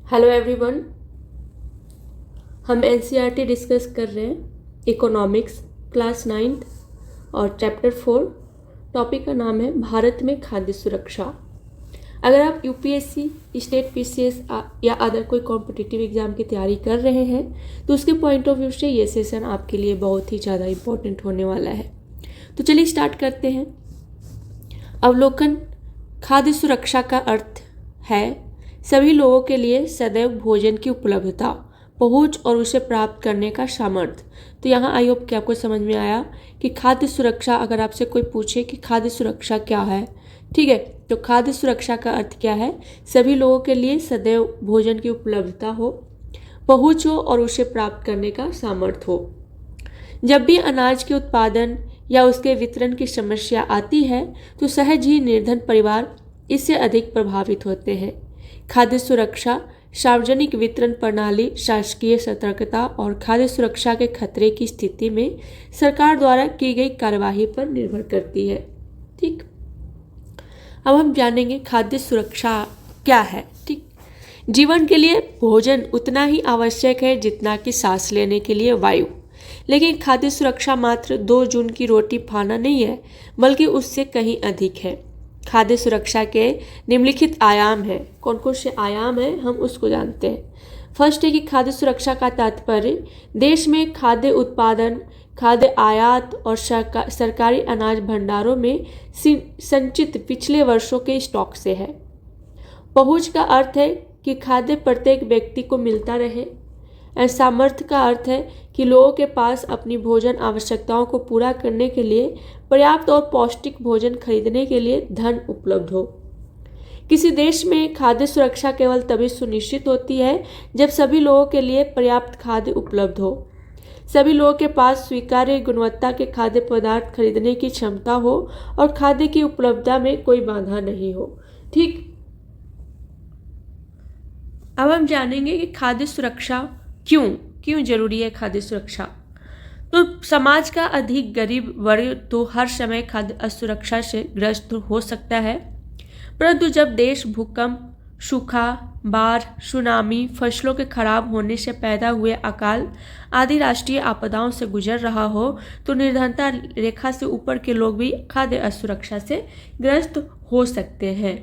Hello everyone. हम NCERT discuss कर रहे हैं इकोनॉमिक्स क्लास 9th और चैप्टर 4। टॉपिक का नाम है भारत में खाद्य सुरक्षा। अगर आप यूपीएससी, स्टेट पीसीएस या अदर कोई कॉम्पिटिटिव एग्जाम की तैयारी कर रहे हैं तो उसके पॉइंट ऑफ व्यू से ये सेशन आपके लिए बहुत ही ज़्यादा इम्पोर्टेंट होने वाला है। तो चलिए स्टार्ट करते हैं। अवलोकन। खाद्य सुरक्षा का अर्थ है सभी लोगों के लिए सदैव भोजन की उपलब्धता, पहुंच और उसे प्राप्त करने का सामर्थ्य। तो यहाँ आई होप कि आपको समझ में आया कि खाद्य सुरक्षा, अगर आपसे कोई पूछे कि खाद्य सुरक्षा क्या है, ठीक है, तो खाद्य सुरक्षा का अर्थ क्या है? सभी लोगों के लिए सदैव भोजन की उपलब्धता हो, पहुंच हो और उसे प्राप्त करने का सामर्थ्य हो। जब भी अनाज के उत्पादन या उसके वितरण की समस्या आती है तो सहज ही निर्धन परिवार इससे अधिक प्रभावित होते हैं। खाद्य सुरक्षा सार्वजनिक वितरण प्रणाली, शासकीय सतर्कता और खाद्य सुरक्षा के खतरे की स्थिति में सरकार द्वारा की गई कार्यवाही पर निर्भर करती है। ठीक, अब हम जानेंगे खाद्य सुरक्षा क्या है। ठीक, जीवन के लिए भोजन उतना ही आवश्यक है जितना कि सांस लेने के लिए वायु। लेकिन खाद्य सुरक्षा मात्र 2 जून की रोटी खाना नहीं है, बल्कि उससे कहीं अधिक है। खाद्य सुरक्षा के निम्नलिखित आयाम हैं। कौन कौन से आयाम हैं हम उसको जानते हैं। फर्स्ट है कि खाद्य सुरक्षा का तात्पर्य देश में खाद्य उत्पादन, खाद्य आयात और सरकारी अनाज भंडारों में संचित पिछले वर्षों के स्टॉक से है। पहुंच का अर्थ है कि खाद्य प्रत्येक व्यक्ति को मिलता रहे। सामर्थ्य का अर्थ है कि लोगों के पास अपनी भोजन आवश्यकताओं को पूरा करने के लिए पर्याप्त और पौष्टिक भोजन खरीदने के लिए धन उपलब्ध हो। किसी देश में खाद्य सुरक्षा केवल तभी सुनिश्चित होती है जब सभी लोगों के लिए पर्याप्त खाद्य उपलब्ध हो, सभी लोगों के पास स्वीकार्य गुणवत्ता के खाद्य पदार्थ खरीदने की क्षमता हो और खाद्य की उपलब्धता में कोई बाधा नहीं हो। ठीक, अब हम जानेंगे कि खाद्य सुरक्षा क्यों जरूरी है। खाद्य सुरक्षा तो समाज का अधिक गरीब वर्ग तो हर समय खाद्य असुरक्षा से ग्रस्त हो सकता है, परंतु जब देश भूकंप, सूखा, बाढ़, सुनामी, फसलों के खराब होने से पैदा हुए अकाल आदि राष्ट्रीय आपदाओं से गुजर रहा हो तो निर्धनता रेखा से ऊपर के लोग भी खाद्य असुरक्षा से ग्रस्त हो सकते हैं।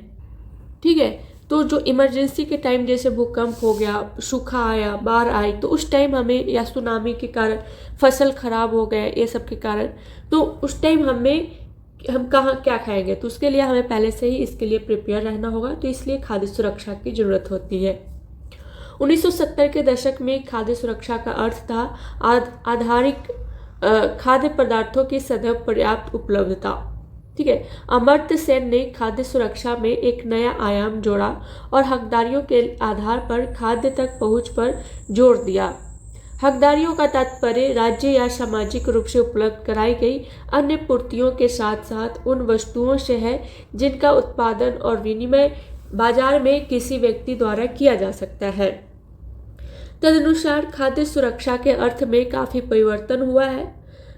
ठीक है, तो जो इमरजेंसी के टाइम जैसे भूकंप हो गया, सूखा आया, बाढ़ आई, तो उस टाइम हमें, या सुनामी के कारण फसल खराब हो गए, ये सब के कारण, तो उस टाइम हम कहाँ क्या खाएंगे? तो उसके लिए हमें पहले से ही इसके लिए प्रिपेयर रहना होगा। तो इसलिए खाद्य सुरक्षा की जरूरत होती है। 1970 के दशक में खाद्य सुरक्षा का अर्थ था आधारिक खाद्य पदार्थों की सदैव पर्याप्त उपलब्धता। ठीक है, अमर्त्य सेन ने खाद्य सुरक्षा में एक नया आयाम जोड़ा और हकदारियों के आधार पर खाद्य तक पहुंच पर जोर दिया। हकदारियों का तात्पर्य राज्य या सामाजिक रूप से उपलब्ध कराई गई अन्य पूर्तियों के साथ साथ उन वस्तुओं से है जिनका उत्पादन और विनिमय बाजार में किसी व्यक्ति द्वारा किया जा सकता है। तदनुसार खाद्य सुरक्षा के अर्थ में काफी परिवर्तन हुआ है।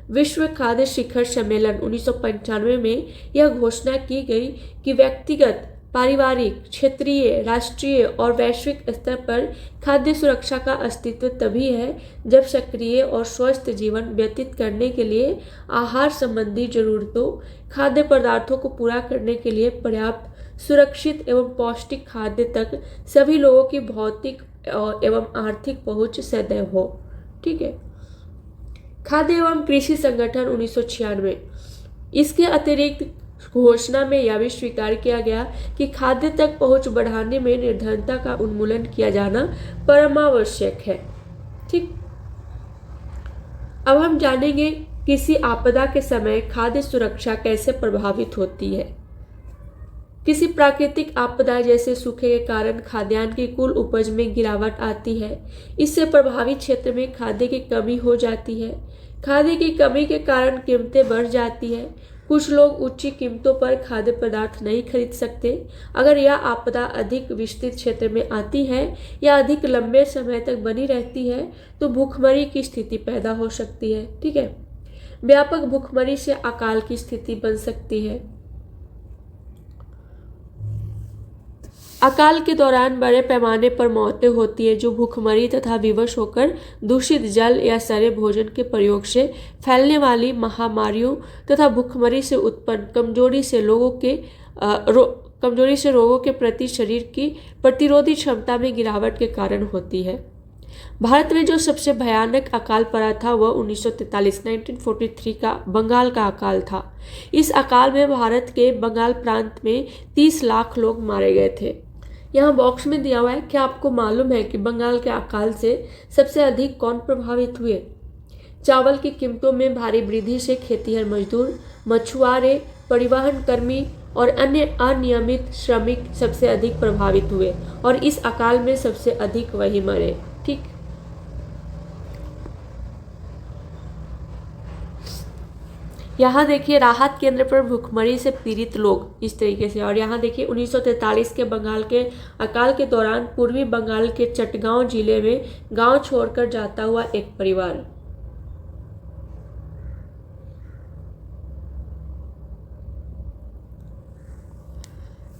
विश्व खाद्य शिखर सम्मेलन 1995 में यह घोषणा की गई कि व्यक्तिगत, पारिवारिक, क्षेत्रीय, राष्ट्रीय और वैश्विक स्तर पर खाद्य सुरक्षा का अस्तित्व तभी है जब सक्रिय और स्वस्थ जीवन व्यतीत करने के लिए आहार संबंधी जरूरतों, खाद्य पदार्थों को पूरा करने के लिए पर्याप्त, सुरक्षित एवं पौष्टिक खाद्य तक सभी लोगों की भौतिक एवं आर्थिक पहुंच सदैव हो। ठीक है, खाद्य एवं कृषि संगठन 1996, इसके अतिरिक्त घोषणा में यह भी स्वीकार किया गया कि खाद्य तक पहुंच बढ़ाने में निर्धनता का उन्मूलन किया जाना परमावश्यक है। ठीक, अब हम जानेंगे किसी आपदा के समय खाद्य सुरक्षा कैसे प्रभावित होती है। किसी प्राकृतिक आपदा जैसे सूखे के कारण खाद्यान्न की कुल उपज में गिरावट आती है। इससे प्रभावित क्षेत्र में खाद्य की कमी हो जाती है। खाद्य की कमी के कारण कीमतें बढ़ जाती है। कुछ लोग उच्च कीमतों पर खाद्य पदार्थ नहीं खरीद सकते। अगर यह आपदा अधिक विस्तृत क्षेत्र में आती है या अधिक लंबे समय तक बनी रहती है तो भूखमरी की स्थिति पैदा हो सकती है। ठीक है, व्यापक भूखमरी से अकाल की स्थिति बन सकती है। अकाल के दौरान बड़े पैमाने पर मौतें होती हैं जो भूखमरी तथा विवश होकर दूषित जल या सड़े भोजन के प्रयोग से फैलने वाली महामारियों तथा भूखमरी से उत्पन्न कमजोरी से रोगों के प्रति शरीर की प्रतिरोधी क्षमता में गिरावट के कारण होती है। भारत में जो सबसे भयानक अकाल पड़ा था वह 1943 का बंगाल का अकाल था। इस अकाल में भारत के बंगाल प्रांत में 30 लाख लोग मारे गए थे। यहाँ बॉक्स में दिया हुआ है, क्या आपको मालूम है कि बंगाल के अकाल से सबसे अधिक कौन प्रभावित हुए? चावल की कीमतों में भारी वृद्धि से खेतिहर मजदूर, मछुआरे, परिवहन कर्मी और अन्य अनियमित श्रमिक सबसे अधिक प्रभावित हुए और इस अकाल में सबसे अधिक वही मरे। ठीक, यहाँ देखिए राहत केंद्र पर भूखमरी से पीड़ित लोग इस तरीके से। और यहाँ देखिए 1943 के बंगाल के अकाल के दौरान पूर्वी बंगाल के चटगांव जिले में गांव छोड़कर जाता हुआ एक परिवार।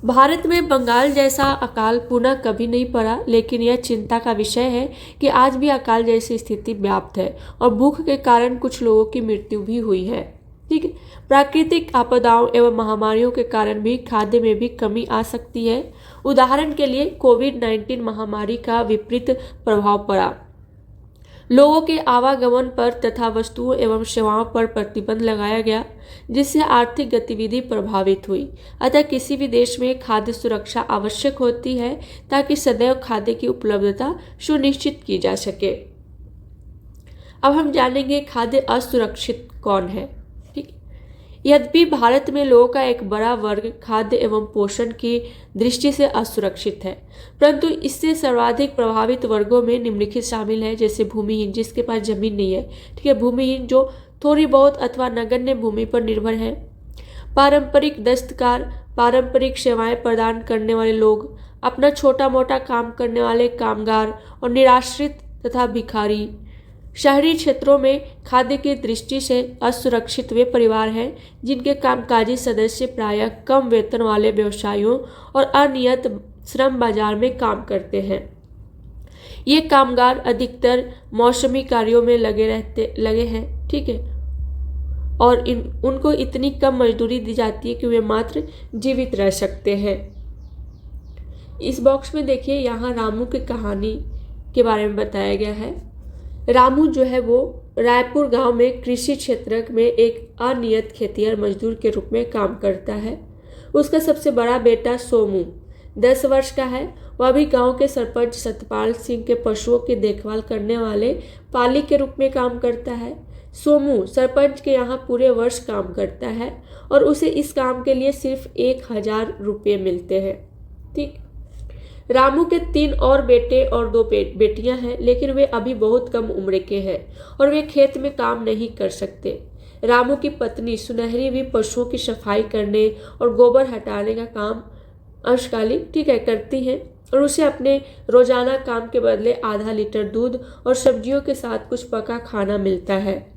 भारत में बंगाल जैसा अकाल पुनः कभी नहीं पड़ा, लेकिन यह चिंता का विषय है कि आज भी अकाल जैसी स्थिति व्याप्त है और भूख के कारण कुछ लोगों की मृत्यु भी हुई है। ठीक है, प्राकृतिक आपदाओं एवं महामारियों के कारण भी खाद्य में भी कमी आ सकती है। उदाहरण के लिए कोविड-19 महामारी का विपरीत प्रभाव पड़ा। लोगों के आवागमन पर तथा वस्तुओं एवं सेवाओं पर प्रतिबंध लगाया गया, जिससे आर्थिक गतिविधि प्रभावित हुई। अतः किसी भी देश में खाद्य सुरक्षा आवश्यक होती है ताकि सदैव खाद्य की उपलब्धता सुनिश्चित की जा सके। अब हम जानेंगे खाद्य असुरक्षित कौन है। ठीक, यद्यपि भारत में लोगों का एक बड़ा वर्ग खाद्य एवं पोषण की दृष्टि से असुरक्षित है, परंतु इससे सर्वाधिक प्रभावित वर्गों में निम्नलिखित शामिल है, जैसे भूमिहीन जिसके पास जमीन नहीं है। ठीक है, भूमिहीन जो थोड़ी बहुत अथवा नगण्य भूमि पर निर्भर है। पारंपरिक दस्तकार, पारंपरिक सेवाएं प्रदान करने वाले लोग, अपना छोटा मोटा काम करने वाले कामगार और निराश्रित तथा भिखारी। शहरी क्षेत्रों में खाद्य की दृष्टि से असुरक्षित वे परिवार हैं जिनके कामकाजी सदस्य प्रायः कम वेतन वाले व्यवसायों और अनियत श्रम बाजार में काम करते हैं। ये कामगार अधिकतर मौसमी कार्यों में लगे हैं। ठीक है, और उनको इतनी कम मजदूरी दी जाती है कि वे मात्र जीवित रह सकते हैं। इस बॉक्स में देखिए यहाँ रामू की कहानी के बारे में बताया गया है। रामू जो है वो रायपुर गांव में कृषि क्षेत्र में एक अनियत खेतिहर मजदूर के रूप में काम करता है। उसका सबसे बड़ा बेटा सोमू 10 वर्ष का है। वह भी गांव के सरपंच सतपाल सिंह के पशुओं की देखभाल करने वाले पाली के रूप में काम करता है। सोमू सरपंच के यहाँ पूरे वर्ष काम करता है और उसे इस काम के लिए सिर्फ 1000 रुपये मिलते हैं। ठीक, रामू के 3 और बेटे और 2 बेटियां हैं, लेकिन वे अभी बहुत कम उम्र के हैं और वे खेत में काम नहीं कर सकते। रामू की पत्नी सुनहरी भी पशुओं की सफाई करने और गोबर हटाने का काम अंशकालीन करती हैं और उसे अपने रोजाना काम के बदले आधा लीटर दूध और सब्जियों के साथ कुछ पका खाना मिलता है।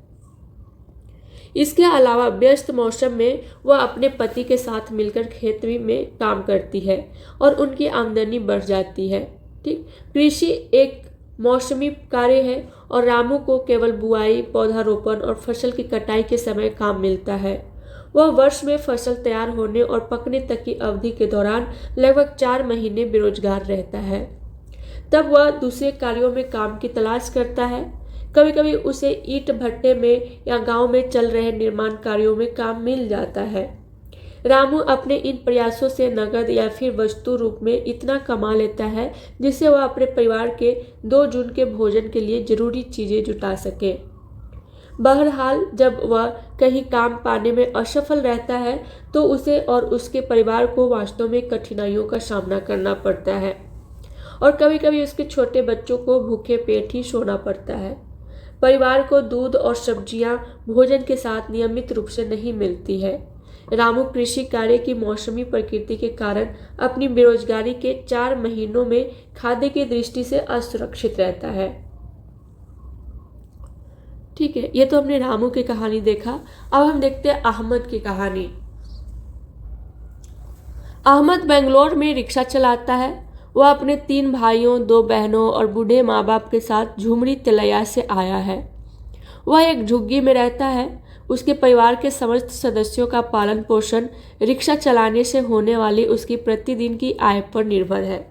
इसके अलावा व्यस्त मौसम में वह अपने पति के साथ मिलकर खेत में काम करती है और उनकी आमदनी बढ़ जाती है। ठीक, कृषि एक मौसमी कार्य है और रामू को केवल बुआई, पौधारोपण और फसल की कटाई के समय काम मिलता है। वह वर्ष में फसल तैयार होने और पकने तक की अवधि के दौरान लगभग 4 महीने बेरोजगार रहता है। तब वह दूसरे कार्यों में काम की तलाश करता है। कभी कभी उसे ईंट भट्टे में या गांव में चल रहे निर्माण कार्यों में काम मिल जाता है। रामू अपने इन प्रयासों से नगद या फिर वस्तु रूप में इतना कमा लेता है जिससे वह अपने परिवार के 2 जून के भोजन के लिए जरूरी चीजें जुटा सके। बहरहाल जब वह कहीं काम पाने में असफल रहता है तो उसे और उसके परिवार को वास्तव में कठिनाइयों का सामना करना पड़ता है और कभी कभी उसके छोटे बच्चों को भूखे पेट ही सोना पड़ता है। परिवार को दूध और सब्जियां भोजन के साथ नियमित रूप से नहीं मिलती है। रामू कृषि कार्य की मौसमी प्रकृति के कारण अपनी बेरोजगारी के 4 महीनों में खाद्य की दृष्टि से असुरक्षित रहता है। ठीक है, ये तो हमने रामू की कहानी देखा। अब हम देखते हैं अहमद की कहानी। अहमद बेंगलोर में रिक्शा चलाता है। वह अपने 3 भाइयों, 2 बहनों और बूढ़े माँ बाप के साथ झुमरी तिलैया से आया है। वह एक झुग्गी में रहता है। उसके परिवार के समस्त सदस्यों का पालन पोषण रिक्शा चलाने से होने वाली उसकी प्रतिदिन की आय पर निर्भर है।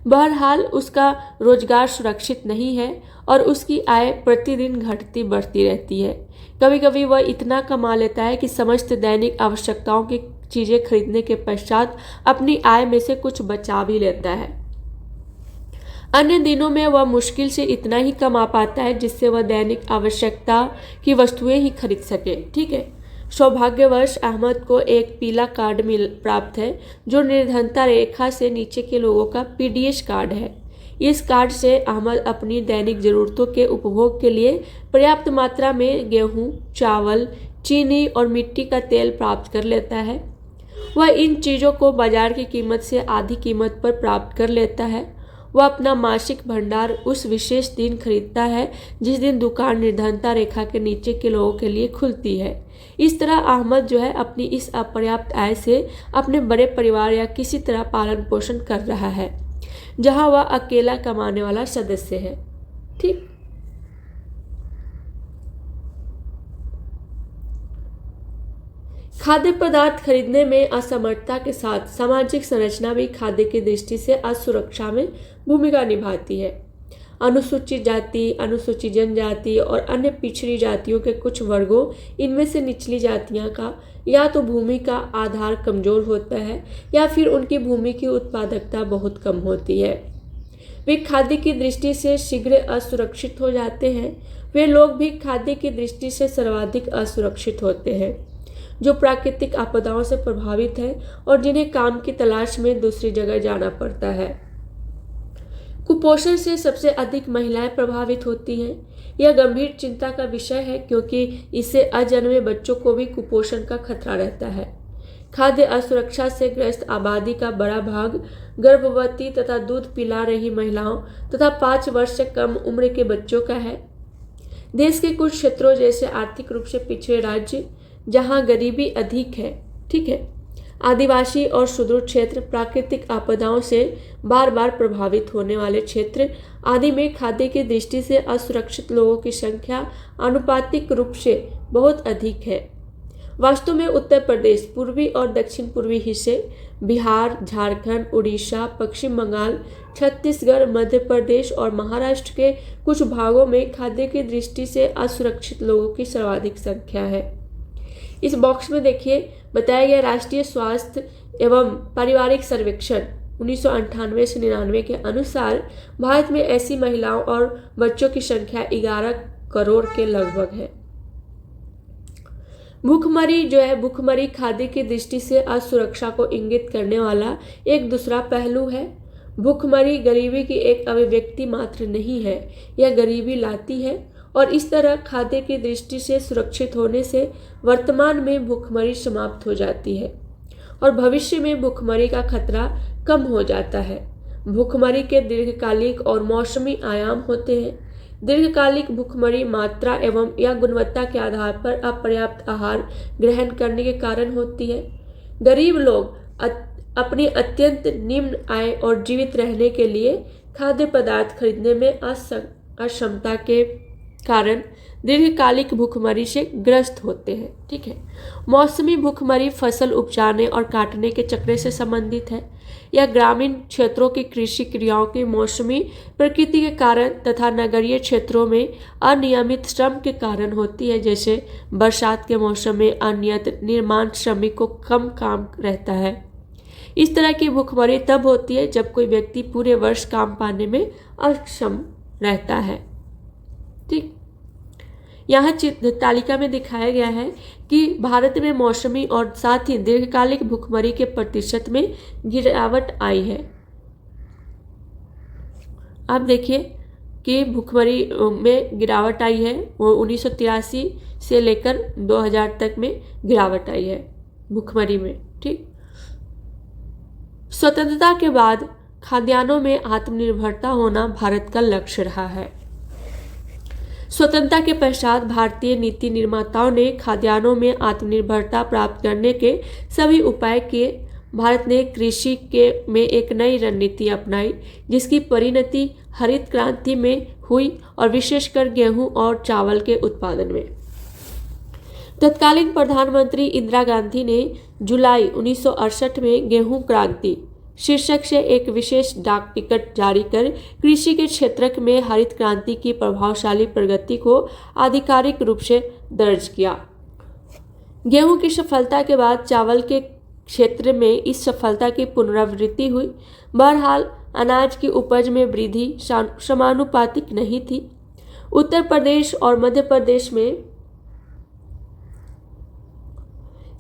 बहरहाल उसका रोजगार सुरक्षित नहीं है और उसकी आय प्रतिदिन घटती बढ़ती रहती है। कभी कभी वह इतना कमा लेता है कि समस्त दैनिक आवश्यकताओं की चीज़ें खरीदने के पश्चात अपनी आय में से कुछ बचा भी लेता है। अन्य दिनों में वह मुश्किल से इतना ही कमा पाता है जिससे वह दैनिक आवश्यकता की वस्तुएं ही खरीद सके। ठीक है। सौभाग्यवश अहमद को एक पीला कार्ड प्राप्त है जो निर्धनता रेखा से नीचे के लोगों का पीडीएस कार्ड है। इस कार्ड से अहमद अपनी दैनिक जरूरतों के उपभोग के लिए पर्याप्त मात्रा में गेहूं, चावल, चीनी और मिट्टी का तेल प्राप्त कर लेता है। वह इन चीज़ों को बाजार की कीमत से आधी कीमत पर प्राप्त कर लेता है। वह अपना मासिक भंडार उस विशेष दिन खरीदता है जिस दिन दुकान निर्धनता रेखा के नीचे के लोगों के लिए खुलती है। इस तरह अहमद जो है अपनी इस अपर्याप्त आय से अपने बड़े परिवार या किसी तरह पालन पोषण कर रहा है, जहां वह अकेला कमाने वाला सदस्य है। ठीक। खाद्य पदार्थ खरीदने में असमर्थता के साथ सामाजिक संरचना भी खाद्य की दृष्टि से असुरक्षा में भूमिका निभाती है। अनुसूचित जाति, अनुसूचित जनजाति और अन्य पिछड़ी जातियों के कुछ वर्गों, इनमें से निचली जातियां का या तो भूमि का आधार कमजोर होता है या फिर उनकी भूमि की उत्पादकता बहुत कम होती है। वे खाद्य की दृष्टि से शीघ्र असुरक्षित हो जाते हैं। वे लोग भी खाद्य की दृष्टि से सर्वाधिक असुरक्षित होते हैं जो प्राकृतिक आपदाओं से प्रभावित है और जिन्हें काम की तलाश में दूसरी जगह जाना पड़ता है। कुपोषण से सबसे अधिक महिलाएं प्रभावित होती हैं। यह गंभीर चिंता का विषय है क्योंकि इससे अजन्मे बच्चों को भी कुपोषण का खतरा रहता है। खाद्य असुरक्षा से ग्रस्त आबादी का बड़ा भाग गर्भवती तथा दूध पिला रही महिलाओं तथा 5 वर्ष से कम उम्र के बच्चों का है। देश के कुछ क्षेत्रों जैसे आर्थिक रूप से पिछड़े राज्य जहां गरीबी अधिक है, ठीक है, आदिवासी और सुदूर क्षेत्र, प्राकृतिक आपदाओं से बार बार प्रभावित होने वाले क्षेत्र आदि में खाद्य की दृष्टि से असुरक्षित लोगों की संख्या आनुपातिक रूप से बहुत अधिक है। वास्तव में उत्तर प्रदेश, पूर्वी और दक्षिण पूर्वी हिस्से, बिहार, झारखंड, उड़ीसा, पश्चिम बंगाल, छत्तीसगढ़, मध्य प्रदेश और महाराष्ट्र के कुछ भागों में खाद्य की दृष्टि से असुरक्षित लोगों की सर्वाधिक संख्या है। इस बॉक्स में देखिए बताया गया राष्ट्रीय स्वास्थ्य एवं पारिवारिक सर्वेक्षण 1998 से 99 के अनुसार भारत में ऐसी महिलाओं और बच्चों की संख्या 11 करोड़ के लगभग है। भूखमरी जो है, भूखमरी खाद्य की दृष्टि से असुरक्षा को इंगित करने वाला एक दूसरा पहलू है। भूखमरी गरीबी की एक अभिव्यक्ति मात्र नहीं है, यह गरीबी लाती है और इस तरह खाद्य की दृष्टि से सुरक्षित होने से वर्तमान में भूखमरी समाप्त हो जाती है और भविष्य में भूखमरी का खतरा कम हो जाता है। भूखमरी के दीर्घकालिक और मौसमी आयाम होते हैं। दीर्घकालिक भूखमरी मात्रा एवं या गुणवत्ता के आधार पर अपर्याप्त आहार ग्रहण करने के कारण होती है। गरीब लोग अपनी अत्यंत निम्न आय और जीवित रहने के लिए खाद्य पदार्थ खरीदने में अक्षमता के कारण दीर्घकालिक भूखमरी से ग्रस्त होते हैं। ठीक है। मौसमी भूखमरी फसल उपजाने और काटने के चक्र से संबंधित है। यह ग्रामीण क्षेत्रों की कृषि क्रियाओं की मौसमी प्रकृति के कारण तथा नगरीय क्षेत्रों में अनियमित श्रम के कारण होती है। जैसे बरसात के मौसम में अनियत निर्माण श्रमिक को कम काम रहता है। इस तरह की भूखमरी तब होती है जब कोई व्यक्ति पूरे वर्ष काम पाने में अक्षम रहता है। ठीक। यहाँ तालिका में दिखाया गया है कि भारत में मौसमी और साथ ही दीर्घकालिक भूखमरी के प्रतिशत में गिरावट आई है। आप देखिए कि भूखमरी में गिरावट आई है, वो 1983 से लेकर 2000 तक में गिरावट आई है भूखमरी में। ठीक। स्वतंत्रता के बाद खाद्यान्नों में आत्मनिर्भरता होना भारत का लक्ष्य रहा है। स्वतंत्रता के पश्चात भारतीय नीति निर्माताओं ने खाद्यान्नों में आत्मनिर्भरता प्राप्त करने के सभी उपाय किए। भारत ने कृषि के में एक नई रणनीति अपनाई जिसकी परिणति हरित क्रांति में हुई और विशेषकर गेहूं और चावल के उत्पादन में। तत्कालीन प्रधानमंत्री इंदिरा गांधी ने जुलाई 1968 में गेहूं क्रांति शीर्षक से एक विशेष डाक टिकट जारी कर कृषि के क्षेत्र में हरित क्रांति की प्रभावशाली प्रगति को आधिकारिक रूप से दर्ज किया। गेहूं की सफलता के बाद चावल के क्षेत्र में इस सफलता की पुनरावृत्ति हुई। बहरहाल अनाज की उपज में वृद्धि समानुपातिक नहीं थी। उत्तर प्रदेश और मध्य प्रदेश में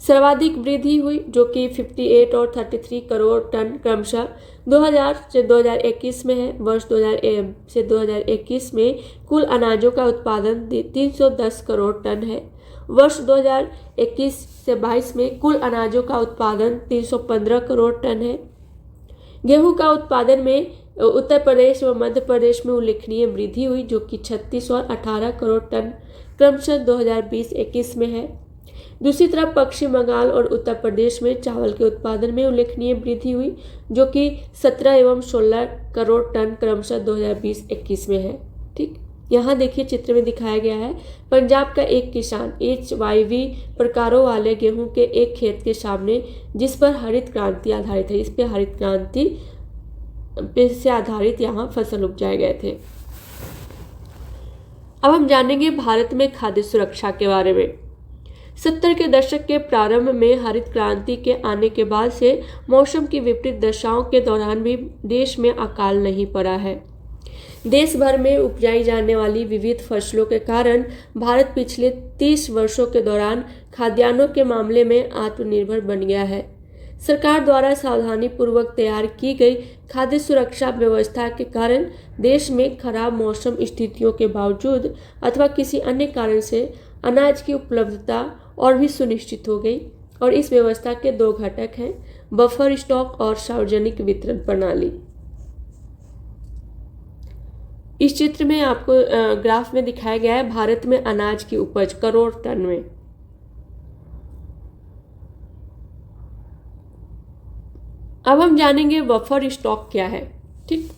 सर्वाधिक वृद्धि हुई जो कि 58 और 33 करोड़ टन क्रमशः 2000 से 2021 में है। वर्ष 2000 से 2021 में कुल अनाजों का उत्पादन 310 करोड़ टन है। वर्ष 2021 से 22 में कुल अनाजों का उत्पादन 315 करोड़ टन है। गेहूं का उत्पादन में उत्तर प्रदेश व मध्य प्रदेश में उल्लेखनीय वृद्धि हुई जो कि 36 और 18 करोड़ टन क्रमशः 2020-21 में है। दूसरी तरफ पश्चिम बंगाल और उत्तर प्रदेश में चावल के उत्पादन में उल्लेखनीय वृद्धि हुई जो कि 17 एवं 16 करोड़ टन क्रमशः 2020-21 में है। ठीक, यहाँ देखिए चित्र में दिखाया गया है पंजाब का एक किसान HYV प्रकारों वाले गेहूं के एक खेत के सामने जिस पर हरित क्रांति आधारित है। इस पे हरित क्रांति से आधारित यहाँ फसल उपजाए गए थे। अब हम जानेंगे भारत में खाद्य सुरक्षा के बारे में। 70 के दशक के प्रारंभ में हरित क्रांति के आने के बाद से मौसम की विपरीत दशाओं के दौरान भी देश में अकाल नहीं पड़ा है। देश भर में उपजाई जाने वाली विविध फसलों के कारण भारत पिछले 30 वर्षों के दौरान खाद्यान्नों के मामले में आत्मनिर्भर बन गया है। सरकार द्वारा सावधानीपूर्वक तैयार की गई खाद्य सुरक्षा व्यवस्था के कारण देश में खराब मौसम स्थितियों के बावजूद अथवा किसी अन्य कारण से अनाज की उपलब्धता और भी सुनिश्चित हो गई। और इस व्यवस्था के दो घटक हैं, बफर स्टॉक और सार्वजनिक वितरण प्रणाली। इस चित्र में आपको ग्राफ में दिखाया गया है भारत में अनाज की उपज करोड़ टन में। अब हम जानेंगे बफर स्टॉक क्या है। ठीक,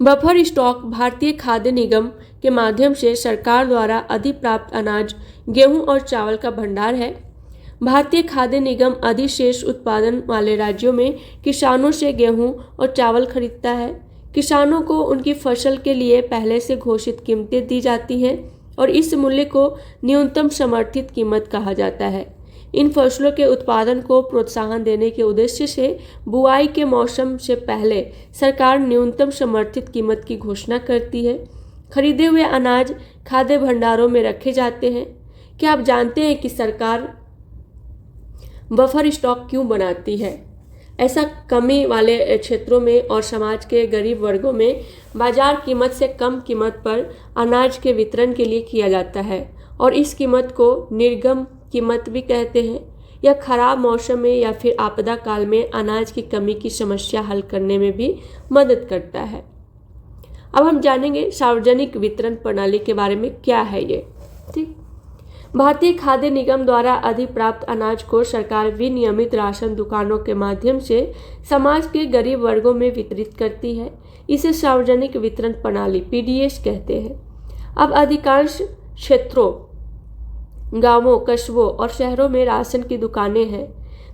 बफर स्टॉक भारतीय खाद्य निगम के माध्यम से सरकार द्वारा अधिप्राप्त अनाज गेहूं और चावल का भंडार है। भारतीय खाद्य निगम अधिशेष उत्पादन वाले राज्यों में किसानों से गेहूं और चावल खरीदता है। किसानों को उनकी फसल के लिए पहले से घोषित कीमतें दी जाती हैं और इस मूल्य को न्यूनतम समर्थित कीमत कहा जाता है। इन फसलों के उत्पादन को प्रोत्साहन देने के उद्देश्य से बुआई के मौसम से पहले सरकार न्यूनतम समर्थित कीमत की घोषणा करती है। खरीदे हुए अनाज खाद्य भंडारों में रखे जाते हैं। क्या आप जानते हैं कि सरकार बफर स्टॉक क्यों बनाती है? ऐसा कमी वाले क्षेत्रों में और समाज के गरीब वर्गों में बाजार कीमत से कम कीमत पर अनाज के वितरण के लिए किया जाता है और इस कीमत को निर्गम कीमत भी कहते हैं। यह खराब मौसम में या फिर आपदा काल में अनाज की कमी की समस्या हल करने में भी मदद करता है। अब हम जानेंगे सार्वजनिक वितरण प्रणाली के बारे में। क्या है ये? ठीक, भारतीय खाद्य निगम द्वारा अधिप्राप्त अनाज को सरकार विनियमित राशन दुकानों के माध्यम से समाज के गरीब वर्गों में वितरित करती है। इसे सार्वजनिक वितरण प्रणाली PDS कहते हैं। अब अधिकांश क्षेत्रों, गांवों, कस्बों और शहरों में राशन की दुकानें हैं।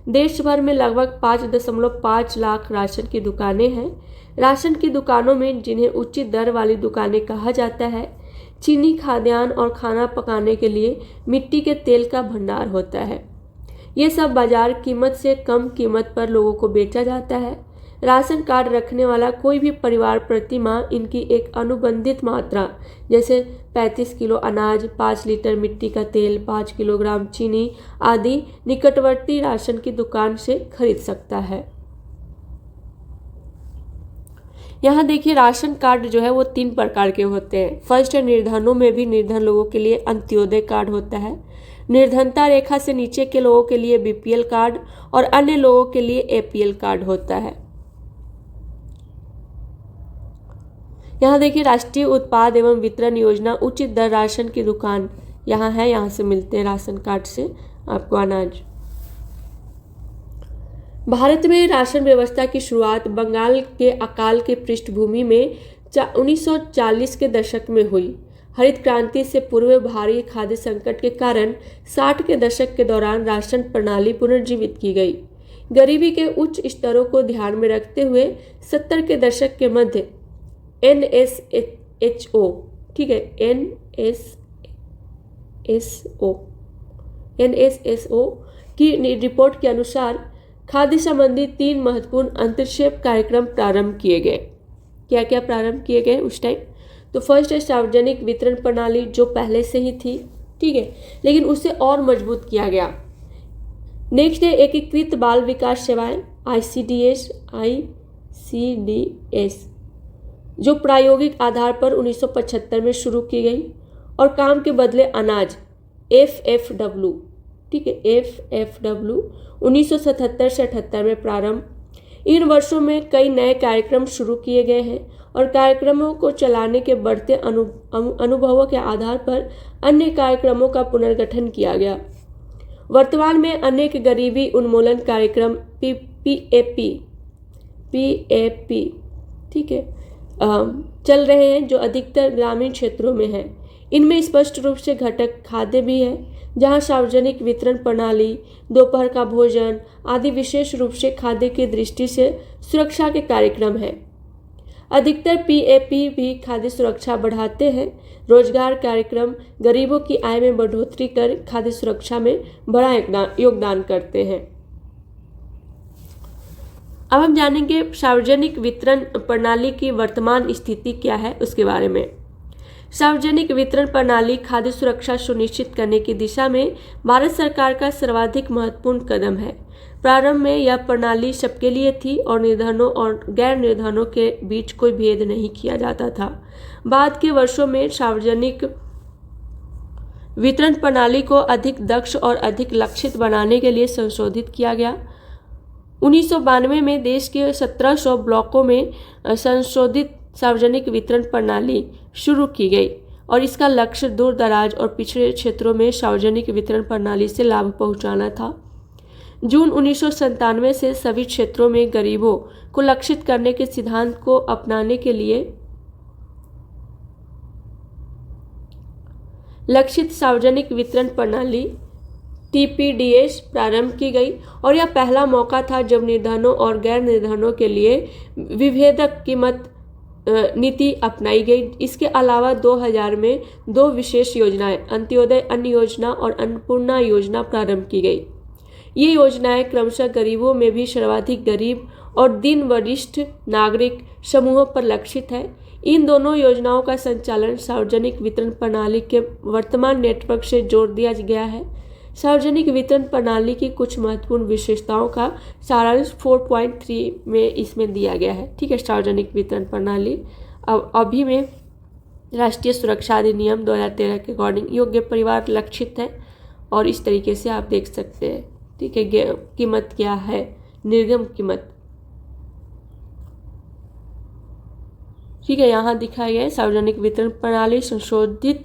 देश भर में लगभग 5.5 लाख राशन की दुकानें हैं। राशन की दुकानों में, जिन्हें उचित दर वाली दुकानें कहा जाता है, चीनी, खाद्यान्न और खाना पकाने के लिए मिट्टी के तेल का भंडार होता है। ये सब बाजार कीमत से कम कीमत पर लोगों को बेचा जाता है। राशन कार्ड रखने वाला कोई भी परिवार प्रति माह इनकी एक अनुबंधित मात्रा जैसे 35 किलो अनाज, 5 लीटर मिट्टी का तेल, 5 किलोग्राम चीनी आदि निकटवर्ती राशन की दुकान से खरीद सकता है। यहाँ देखिए राशन कार्ड जो है वो 3 प्रकार के होते हैं। फर्स्ट है निर्धनों में भी निर्धन लोगों के लिए अंत्योदय कार्ड होता है। निर्धनता रेखा से नीचे के लोगों के लिए BPL कार्ड और अन्य लोगों के लिए APL कार्ड होता है। यहाँ देखिए राष्ट्रीय उत्पाद एवं वितरण योजना उचित दर राशन की दुकान यहाँ है, यहाँ से मिलते हैं राशन कार्ड से आपको अनाज। भारत में राशन व्यवस्था की शुरुआत बंगाल के अकाल के पृष्ठभूमि में 1940 के दशक में हुई। हरित क्रांति से पूर्व भारी खाद्य संकट के कारण 60 के दशक के दौरान राशन प्रणाली पुनर्जीवित की गई। गरीबी के उच्च स्तरों को ध्यान में रखते हुए 70 के दशक के मध्य NSHO, ठीक है, NSSO की रिपोर्ट के अनुसार खाद्य संबंधी 3 महत्वपूर्ण अंतर्क्षेप कार्यक्रम प्रारंभ किए गए। क्या क्या प्रारंभ किए गए उस टाइम? तो फर्स्ट है सार्वजनिक वितरण प्रणाली, जो पहले से ही थी, ठीक है, लेकिन उसे और मजबूत किया गया। नेक्स्ट है एकीकृत बाल विकास सेवाएं, ICDS, जो प्रायोगिक आधार पर 1975 में शुरू की गई, और काम के बदले अनाज, FFW, ठीक है, FFW 1977 से 78 में प्रारंभ। इन वर्षों में कई नए कार्यक्रम शुरू किए गए हैं और कार्यक्रमों को चलाने के बढ़ते अनुभवों के आधार पर अन्य कार्यक्रमों का पुनर्गठन किया गया। वर्तमान में अनेक गरीबी उन्मूलन कार्यक्रम PAP, ठीक है, चल रहे हैं, जो अधिकतर ग्रामीण क्षेत्रों में हैं। इनमें स्पष्ट रूप से घटक खाद्य भी है, जहां सार्वजनिक वितरण प्रणाली, दोपहर का भोजन आदि विशेष रूप से खाद्य की दृष्टि से सुरक्षा के कार्यक्रम हैं। अधिकतर PAP भी खाद्य सुरक्षा बढ़ाते हैं। रोजगार कार्यक्रम गरीबों की आय में बढ़ोतरी कर खाद्य सुरक्षा में बड़ा योगदान करते हैं। अब हम जानेंगे सार्वजनिक वितरण प्रणाली की वर्तमान स्थिति क्या है उसके बारे में। सार्वजनिक वितरण प्रणाली खाद्य सुरक्षा सुनिश्चित करने की दिशा में भारत सरकार का सर्वाधिक महत्वपूर्ण कदम है। प्रारंभ में यह प्रणाली सबके लिए थी और निर्धनों और गैर निर्धनों के बीच कोई भेद नहीं किया जाता था। बाद के वर्षों में सार्वजनिक वितरण प्रणाली को अधिक दक्ष और अधिक लक्षित बनाने के लिए संशोधित किया गया। 1992 में देश के 1700 ब्लॉकों में संशोधित सार्वजनिक वितरण प्रणाली शुरू की गई और इसका लक्ष्य दूर दराज और पिछड़े क्षेत्रों में सार्वजनिक वितरण प्रणाली से लाभ पहुंचाना था। जून 1997 से सभी क्षेत्रों में गरीबों को लक्षित करने के सिद्धांत को अपनाने के लिए लक्षित सार्वजनिक वितरण प्रणाली TPDS प्रारंभ की गई और यह पहला मौका था जब निर्धनों और गैर निर्धनों के लिए विभेदक कीमत नीति अपनाई गई। इसके अलावा 2000 में 2 विशेष योजनाएं, अंत्योदय अन्न योजना और अन्नपूर्णा योजना प्रारंभ की गई। ये योजनाएं क्रमशः गरीबों में भी सर्वाधिक गरीब और दीन वरिष्ठ नागरिक समूहों पर लक्षित है। इन दोनों योजनाओं का संचालन सार्वजनिक वितरण प्रणाली के वर्तमान नेटवर्क से जोड़ दिया गया है। सार्वजनिक वितरण प्रणाली की कुछ महत्वपूर्ण विशेषताओं का सारांश 4.3 में इसमें दिया गया है, ठीक है। सार्वजनिक वितरण प्रणाली अभी में राष्ट्रीय सुरक्षा अधिनियम 2013 के अकॉर्डिंग योग्य परिवार लक्षित है और इस तरीके से आप देख सकते हैं, ठीक है। कीमत क्या है? निर्गम कीमत, ठीक है, यहाँ दिखाया गया है। सार्वजनिक वितरण प्रणाली, संशोधित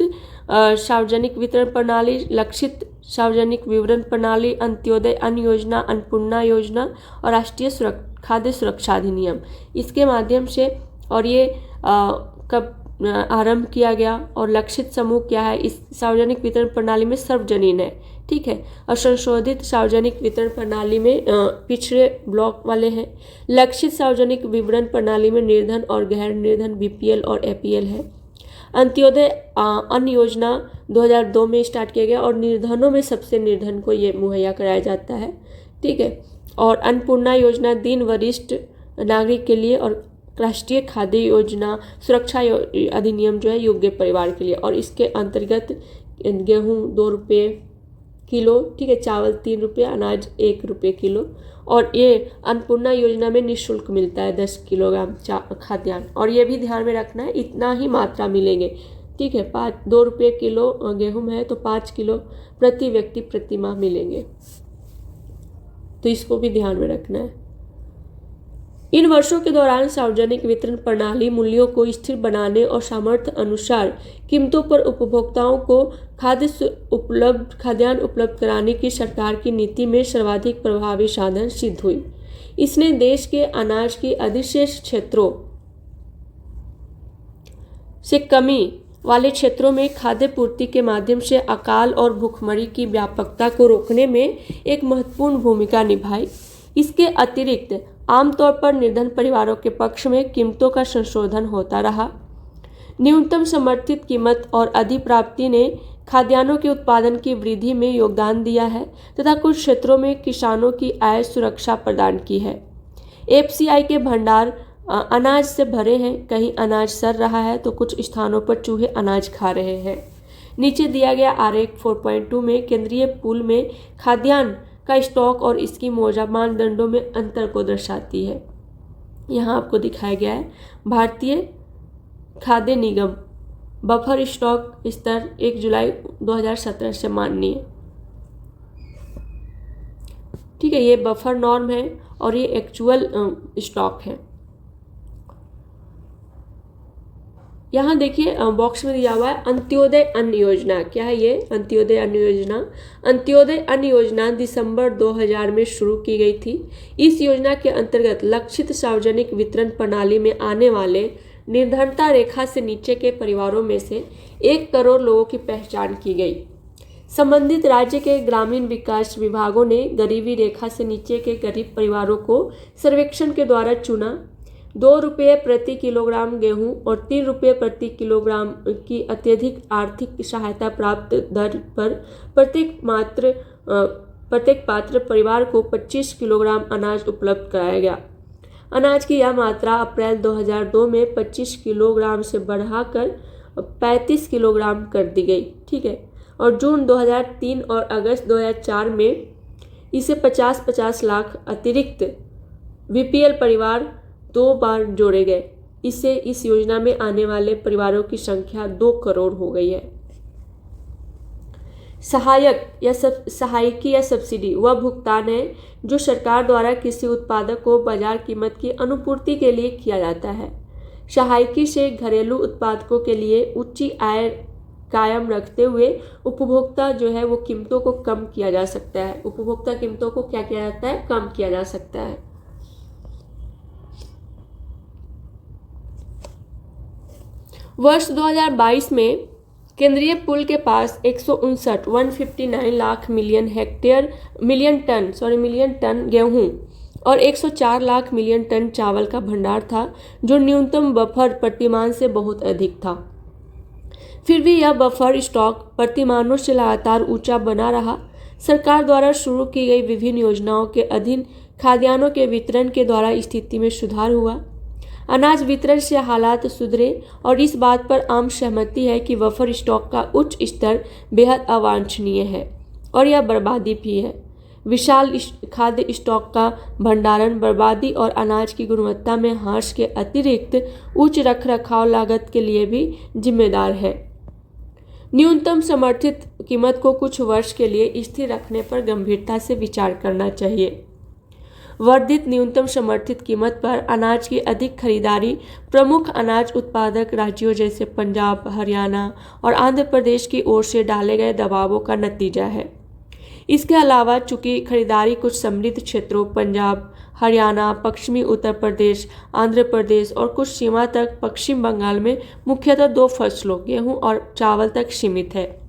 सार्वजनिक वितरण प्रणाली, लक्षित सार्वजनिक वितरण प्रणाली, अंत्योदय अन्न योजना, अन्नपूर्णा योजना और राष्ट्रीय खाद्य सुरक्षा अधिनियम, इसके माध्यम से। और ये कब आरंभ किया गया और लक्षित समूह क्या है? इस सार्वजनिक वितरण प्रणाली में सर्वजनीन है, ठीक है। और संशोधित सार्वजनिक वितरण प्रणाली में पिछड़े ब्लॉक वाले हैं। लक्षित सार्वजनिक वितरण प्रणाली में निर्धन और गैर निर्धन BPL और APL है। अंत्योदय अन्न योजना 2002 में स्टार्ट किया गया और निर्धनों में सबसे निर्धन को ये मुहैया कराया जाता है, ठीक है। और अन्नपूर्णा योजना दीन वरिष्ठ नागरिक के लिए और राष्ट्रीय खाद्य योजना सुरक्षा अधिनियम जो है योग्य परिवार के लिए। और इसके अंतर्गत गेहूँ 2 रुपये किलो, ठीक है, चावल 3 रुपये, अनाज 1 रुपये किलो। और ये अन्नपूर्णा योजना में निःशुल्क मिलता है 10 किलोग्राम खाद्यान्न। और ये भी ध्यान में रखना है, इतना ही मात्रा मिलेंगे, ठीक है। 2 रुपये किलो गेहूँ है तो 5 किलो प्रति व्यक्ति प्रति माह मिलेंगे, तो इसको भी ध्यान में रखना है। इन वर्षों के दौरान सार्वजनिक वितरण प्रणाली मूल्यों को स्थिर बनाने और सामर्थ्य अनुसार कीमतों पर उपभोक्ताओं को खाद्यान्न उपलब्ध कराने की सरकार की नीति में सर्वाधिक प्रभावी साधन सिद्ध हुई। इसने देश के अनाज की अधिशेष क्षेत्रों से कमी वाले क्षेत्रों में खाद्य पूर्ति के माध्यम से अकाल और भूखमरी की व्यापकता को रोकने में एक महत्वपूर्ण भूमिका निभाई। इसके अतिरिक्त आमतौर पर निर्धन परिवारों के पक्ष में कीमतों का संशोधन होता रहा। न्यूनतम समर्थित कीमत और अधिप्राप्ति ने खाद्यान्नों के उत्पादन की वृद्धि में योगदान दिया है तथा कुछ क्षेत्रों में किसानों की आय सुरक्षा प्रदान की है। एफसीआई के भंडार अनाज से भरे हैं, कहीं अनाज सड़ रहा है तो कुछ स्थानों पर चूहे अनाज खा रहे हैं। नीचे दिया गया आरेख 4.2 में केंद्रीय पूल में खाद्यान्न का स्टॉक और इसकी मौजूदा मानदंडों में अंतर को दर्शाती है। यहाँ आपको दिखाया गया है भारतीय खाद्य निगम बफर स्टॉक स्तर 1 जुलाई 2017 से माननीय। ठीक है, ये बफर नॉर्म है और ये एक्चुअल स्टॉक है। यहाँ देखिए बॉक्स में दिया हुआ है अंत्योदय अन्न योजना। क्या है ये अंत्योदय अन्न योजना? अंत्योदय अन्न योजना दिसंबर 2000 में शुरू की गई थी। इस योजना के अंतर्गत लक्षित सार्वजनिक वितरण प्रणाली में आने वाले निर्धनता रेखा से नीचे के परिवारों में से 1 करोड़ लोगों की पहचान की गई। संबंधित राज्य के ग्रामीण विकास विभागों ने गरीबी रेखा से नीचे के गरीब परिवारों को सर्वेक्षण के द्वारा चुना। 2 रुपये प्रति किलोग्राम गेहूं और 3 रुपये प्रति किलोग्राम की अत्यधिक आर्थिक सहायता प्राप्त दर पर प्रत्येक पात्र परिवार को 25 किलोग्राम अनाज उपलब्ध कराया गया। अनाज की यह मात्रा अप्रैल 2002 में 25 किलोग्राम से बढ़ाकर 35 किलोग्राम कर दी गई। ठीक है, और जून 2003 और अगस्त 2004 में इसे 50-50 लाख अतिरिक्त बीपीएल परिवार 2 बार जोड़े गए। इससे इस योजना में आने वाले परिवारों की संख्या 2 करोड़ हो गई है। सहायकी या सब्सिडी वह भुगतान है जो सरकार द्वारा किसी उत्पादक को बाजार कीमत की अनुपूर्ति के लिए किया जाता है। सहायकी से घरेलू उत्पादकों के लिए उच्च आय कायम रखते हुए उपभोक्ता जो है वो कीमतों को कम किया जा सकता है। उपभोक्ता कीमतों को क्या किया जाता है? कम किया जा सकता है। वर्ष 2022 में केंद्रीय पूल के पास 159 लाख मिलियन टन गेहूं और 104 लाख मिलियन टन चावल का भंडार था, जो न्यूनतम बफर प्रतिमान से बहुत अधिक था। फिर भी यह बफर स्टॉक प्रतिमानों से लगातार ऊंचा बना रहा। सरकार द्वारा शुरू की गई विभिन्न योजनाओं के अधीन खाद्यान्नों के वितरण के द्वारा स्थिति में सुधार हुआ। अनाज वितरण से हालात सुधरे और इस बात पर आम सहमति है कि बफर स्टॉक का उच्च स्तर बेहद अवांछनीय है और यह बर्बादी भी है। विशाल खाद्य स्टॉक का भंडारण बर्बादी और अनाज की गुणवत्ता में ह्रास के अतिरिक्त उच्च रखरखाव लागत के लिए भी जिम्मेदार है। न्यूनतम समर्थित कीमत को कुछ वर्ष के लिए स्थिर रखने पर गंभीरता से विचार करना चाहिए। वर्धित न्यूनतम समर्थित कीमत पर अनाज की अधिक खरीदारी प्रमुख अनाज उत्पादक राज्यों जैसे पंजाब, हरियाणा और आंध्र प्रदेश की ओर से डाले गए दबावों का नतीजा है। इसके अलावा चूंकि खरीदारी कुछ समृद्ध क्षेत्रों पंजाब, हरियाणा, पश्चिमी उत्तर प्रदेश, आंध्र प्रदेश और कुछ सीमा तक पश्चिम बंगाल में मुख्यतः 2 फसलों गेहूं और चावल तक सीमित है।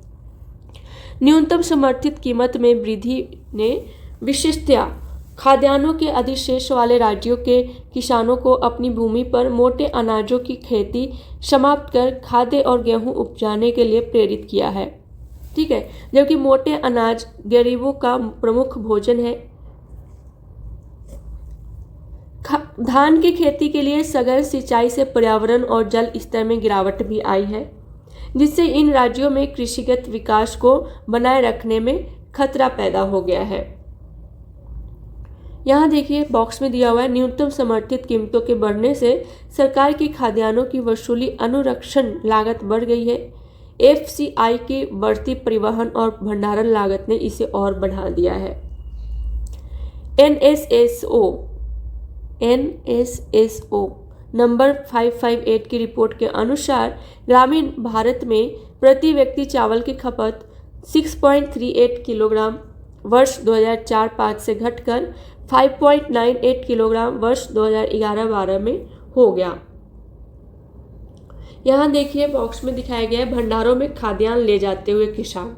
न्यूनतम समर्थित कीमत में वृद्धि ने विशेषतया खाद्यान्नों के अधिशेष वाले राज्यों के किसानों को अपनी भूमि पर मोटे अनाजों की खेती समाप्त कर खाद्य और गेहूं उपजाने के लिए प्रेरित किया है। ठीक है, जबकि मोटे अनाज गरीबों का प्रमुख भोजन है। धान की खेती के लिए सघन सिंचाई से पर्यावरण और जल स्तर में गिरावट भी आई है, जिससे इन राज्यों में कृषिगत विकास को बनाए रखने में खतरा पैदा हो गया है। यहाँ देखिए बॉक्स में दिया हुआ है न्यूनतम समर्थित कीमतों के बढ़ने से सरकार की खाद्यान्नों की वसूली अनुरक्षण लागत बढ़ गई है। एफसीआई की बढ़ती परिवहन और भंडारण लागत ने इसे और बढ़ा दिया है। एनएसएसओ नंबर 558 की रिपोर्ट के अनुसार ग्रामीण भारत में प्रति व्यक्ति चावल की खपत 6.38 किलोग्राम वर्ष 2004-05 से घटकर 5.98 किलोग्राम वर्ष 2011-12 में हो गया। यहाँ देखिए बॉक्स में दिखाया गया है भंडारों में खाद्यान्न ले जाते हुए किसान।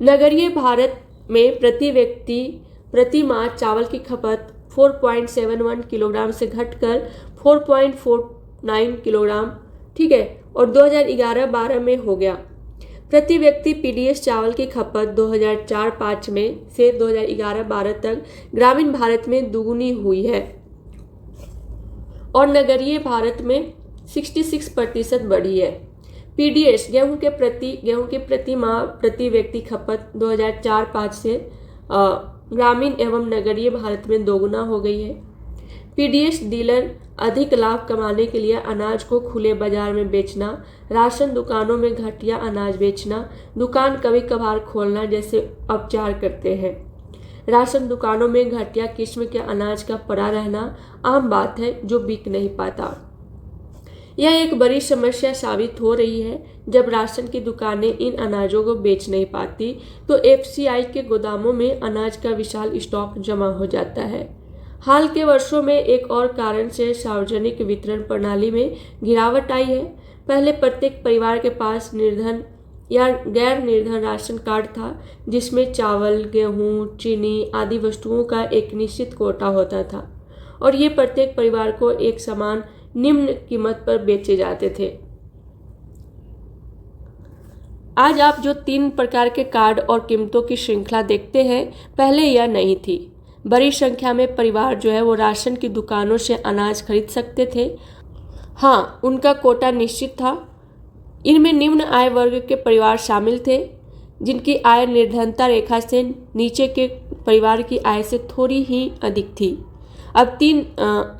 नगरीय भारत में प्रति व्यक्ति प्रति माह चावल की खपत 4.71 किलोग्राम से घटकर 4.49 किलोग्राम, ठीक है, और 2011-12 में हो गया। प्रति व्यक्ति पीडीएस चावल की खपत 2004-05 में से 2011-12 तक ग्रामीण भारत में दुगुनी हुई है और नगरीय भारत में 66% बढ़ी है। पीडीएस गेहूं के प्रति माह प्रति व्यक्ति खपत 2004-05 से ग्रामीण एवं नगरीय भारत में दोगुना हो गई है। पीडीएस डीलर अधिक लाभ कमाने के लिए अनाज को खुले बाजार में बेचना, राशन दुकानों में घटिया अनाज बेचना, दुकान कभी कभार खोलना जैसे उपचार करते हैं। राशन दुकानों में घटिया किस्म के अनाज का पड़ा रहना आम बात है जो बिक नहीं पाता। यह एक बड़ी समस्या साबित हो रही है। जब राशन की दुकानें इन अनाजों को बेच नहीं पाती तो एफसीआई के गोदामों में अनाज का विशाल स्टॉक जमा हो जाता है। हाल के वर्षों में एक और कारण से सार्वजनिक वितरण प्रणाली में गिरावट आई है। पहले प्रत्येक परिवार के पास निर्धन या गैर निर्धन राशन कार्ड था, जिसमें चावल, गेहूं, चीनी आदि वस्तुओं का एक निश्चित कोटा होता था और ये प्रत्येक परिवार को एक समान निम्न कीमत पर बेचे जाते थे। आज आप जो 3 प्रकार के कार्ड और कीमतों की श्रृंखला देखते हैं, पहले यह नहीं थी। बड़ी संख्या में परिवार जो है वो राशन की दुकानों से अनाज खरीद सकते थे। हाँ, उनका कोटा निश्चित था। इनमें निम्न आय वर्ग के परिवार शामिल थे, जिनकी आय निर्धनता रेखा से नीचे के परिवार की आय से थोड़ी ही अधिक थी। अब 3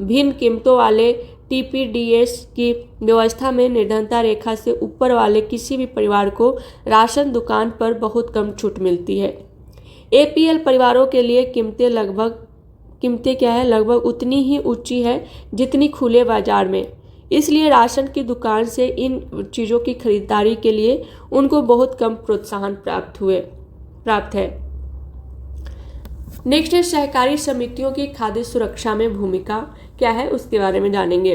भिन्न कीमतों वाले टीपीडीएस की व्यवस्था में निर्धनता रेखा से ऊपर वाले किसी भी परिवार को राशन दुकान पर बहुत कम छूट मिलती है। एपीएल परिवारों के लिए कीमतें लगभग उतनी ही ऊंची है जितनी खुले बाजार में। इसलिए राशन की दुकान से इन चीज़ों की खरीदारी के लिए उनको बहुत कम प्रोत्साहन प्राप्त है। नेक्स्ट है सहकारी समितियों की खाद्य सुरक्षा में भूमिका क्या है, उसके बारे में जानेंगे।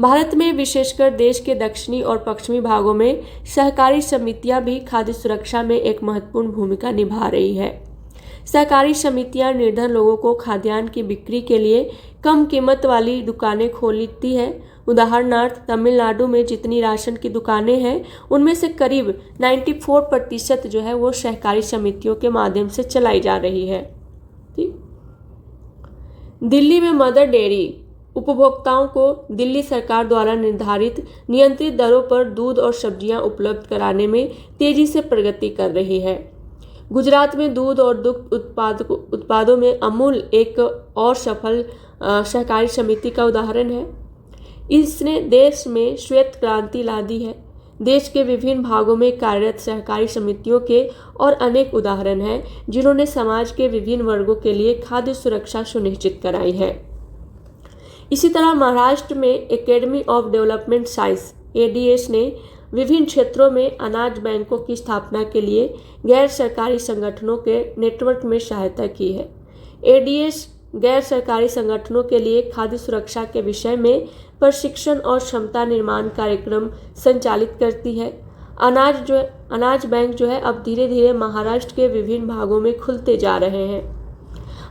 भारत में विशेषकर देश के दक्षिणी और पश्चिमी भागों में सहकारी समितियां भी खाद्य सुरक्षा में एक महत्वपूर्ण भूमिका निभा रही है। सहकारी समितियां निर्धन लोगों को खाद्यान्न की बिक्री के लिए कम कीमत वाली दुकानें खोलती हैं। उदाहरणार्थ तमिलनाडु में जितनी राशन की दुकानें हैं उनमें से करीब 94% जो है वो सहकारी समितियों के माध्यम से चलाई जा रही है। दिल्ली में मदर डेयरी उपभोक्ताओं को दिल्ली सरकार द्वारा निर्धारित नियंत्रित दरों पर दूध और सब्जियां उपलब्ध कराने में तेजी से प्रगति कर रही है। गुजरात में दूध और दुग्ध उत्पादों में अमूल एक और सफल सहकारी समिति का उदाहरण है। इसने देश में श्वेत क्रांति ला दी है। देश के विभिन्न भागों में कार्यरत सहकारी समितियों के और अनेक उदाहरण हैं जिन्होंने समाज के विभिन्न वर्गों के लिए खाद्य सुरक्षा सुनिश्चित कराई है। इसी तरह महाराष्ट्र में academy of development science ADS ने विभिन्न क्षेत्रों में अनाज बैंकों की स्थापना के लिए गैर सरकारी संगठनों के नेटवर्क में सहायता की है। एडीएस गैर सरकारी संगठनों के लिए खाद्य सुरक्षा के विषय में प्रशिक्षण और क्षमता निर्माण कार्यक्रम संचालित करती है। अनाज बैंक जो है अब धीरे धीरे महाराष्ट्र के विभिन्न भागों में खुलते जा रहे हैं।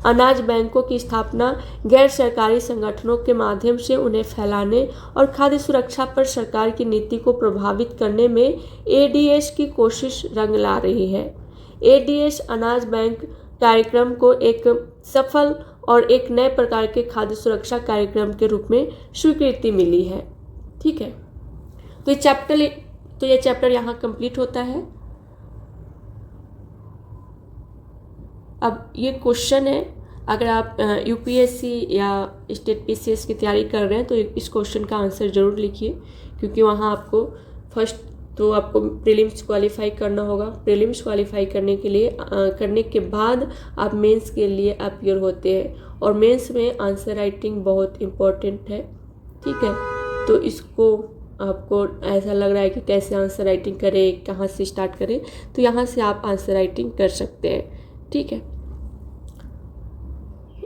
अनाज बैंकों की स्थापना गैर सरकारी संगठनों के माध्यम से उन्हें फैलाने और खाद्य सुरक्षा पर सरकार की नीति को प्रभावित करने में एडीएस की कोशिश रंग ला रही है। एडीएस अनाज बैंक कार्यक्रम को एक सफल और एक नए प्रकार के खाद्य सुरक्षा कार्यक्रम के रूप में स्वीकृति मिली है। ठीक है, तो ये चैप्टर यहाँ कंप्लीट होता है। अब ये क्वेश्चन है, अगर आप यूपीएससी या स्टेट पीसीएस की तैयारी कर रहे हैं तो इस क्वेश्चन का आंसर ज़रूर लिखिए, क्योंकि वहाँ आपको फर्स्ट तो आपको प्रीलिम्स क्वालिफाई करना होगा। प्रीलिम्स क्वालिफाई करने के बाद आप मेंस के लिए अपीयर होते हैं और मेंस में आंसर राइटिंग बहुत इम्पोर्टेंट है। ठीक है, तो इसको आपको ऐसा लग रहा है कि कैसे आंसर राइटिंग करें, कहाँ से स्टार्ट करें, तो यहाँ से आप आंसर राइटिंग कर सकते हैं। ठीक है,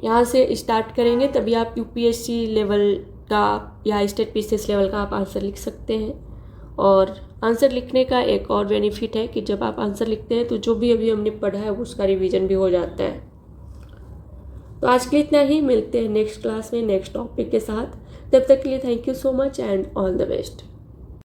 यहाँ से स्टार्ट करेंगे तभी आप यूपीएससी लेवल का या स्टेट पीसीएस लेवल का आप आंसर लिख सकते हैं। और आंसर लिखने का एक और बेनिफिट है कि जब आप आंसर लिखते हैं तो जो भी अभी हमने पढ़ा है उसका रिवीजन भी हो जाता है। तो आज के लिए इतना ही, मिलते हैं नेक्स्ट क्लास में नेक्स्ट टॉपिक के साथ। तब तक के लिए thank you so much and all the best.